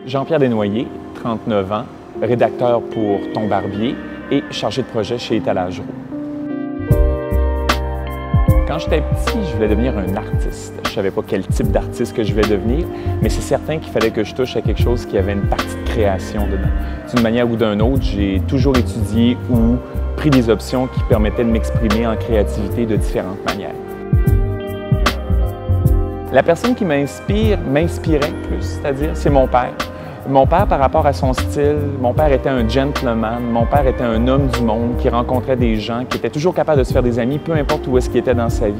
Jean-Pierre Desnoyers, 39 ans, rédacteur pour Ton Barbier et chargé de projet chez Étalage Roux. Quand j'étais petit, je voulais devenir un artiste. Je ne savais pas quel type d'artiste que je voulais devenir, mais c'est certain qu'il fallait que je touche à quelque chose qui avait une partie de création dedans. D'une manière ou d'une autre, j'ai toujours étudié ou pris des options qui permettaient de m'exprimer en créativité de différentes manières. La personne qui m'inspirait plus, c'est-à-dire, c'est mon père. Mon père, par rapport à son style, mon père était un gentleman, mon père était un homme du monde qui rencontrait des gens, qui était toujours capable de se faire des amis, peu importe où est-ce qu'il était dans sa vie.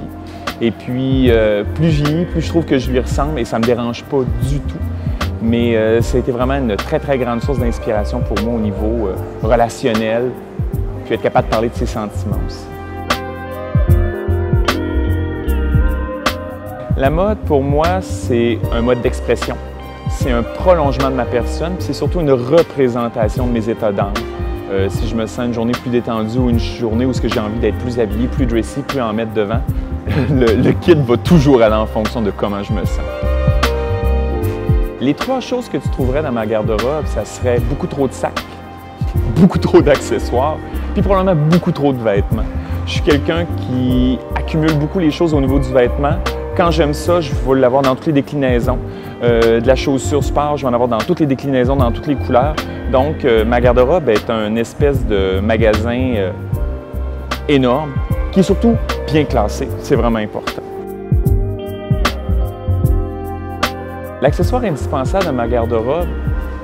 Et puis, plus je vieillis, plus je trouve que je lui ressemble et ça ne me dérange pas du tout. Mais ça a été vraiment une très, très grande source d'inspiration pour moi au niveau relationnel, puis être capable de parler de ses sentiments aussi. La mode, pour moi, c'est un mode d'expression. C'est un prolongement de ma personne, puis c'est surtout une représentation de mes états d'âme. Si je me sens une journée plus détendue ou une journée où j'ai envie d'être plus habillé, plus dressy, plus en mettre devant, le kit va toujours aller en fonction de comment je me sens. Les trois choses que tu trouverais dans ma garde-robe, ça serait beaucoup trop de sacs, beaucoup trop d'accessoires, puis probablement beaucoup trop de vêtements. Je suis quelqu'un qui accumule beaucoup les choses au niveau du vêtement. Quand j'aime ça, je vais l'avoir dans toutes les déclinaisons. De la chaussure sport, je vais en avoir dans toutes les déclinaisons, dans toutes les couleurs. Donc, ma garde-robe est un espèce de magasin énorme, qui est surtout bien classé. C'est vraiment important. L'accessoire indispensable de ma garde-robe,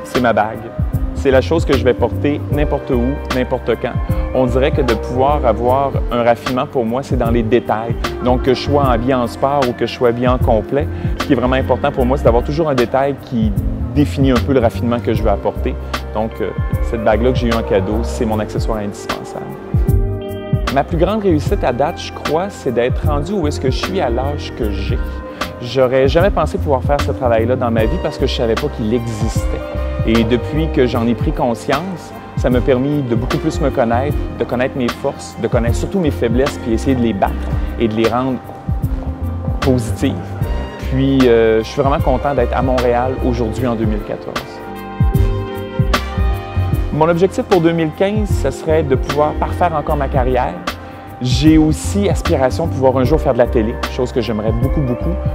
c'est ma bague. C'est la chose que je vais porter n'importe où, n'importe quand. On dirait que de pouvoir avoir un raffinement, pour moi, c'est dans les détails. Donc, que je sois habillé en sport ou que je sois habillé en complet, ce qui est vraiment important pour moi, c'est d'avoir toujours un détail qui définit un peu le raffinement que je veux apporter. Donc, cette bague-là que j'ai eue en cadeau, c'est mon accessoire indispensable. Ma plus grande réussite à date, je crois, c'est d'être rendu où est-ce que je suis à l'âge que j'ai. J'aurais jamais pensé pouvoir faire ce travail-là dans ma vie parce que je ne savais pas qu'il existait. Et depuis que j'en ai pris conscience, ça m'a permis de beaucoup plus me connaître, de connaître mes forces, de connaître surtout mes faiblesses, puis essayer de les battre et de les rendre positives. Puis, je suis vraiment content d'être à Montréal aujourd'hui en 2014. Mon objectif pour 2015, ce serait de pouvoir parfaire encore ma carrière. J'ai aussi aspiration de pouvoir un jour faire de la télé, chose que j'aimerais beaucoup,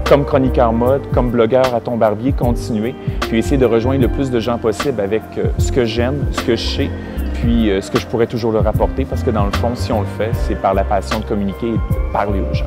comme chroniqueur mode, comme blogueur à Ton Barbier, continuer, puis essayer de rejoindre le plus de gens possible avec ce que j'aime, ce que je sais, puis ce que je pourrais toujours leur apporter, parce que dans le fond, si on le fait, c'est par la passion de communiquer et de parler aux gens.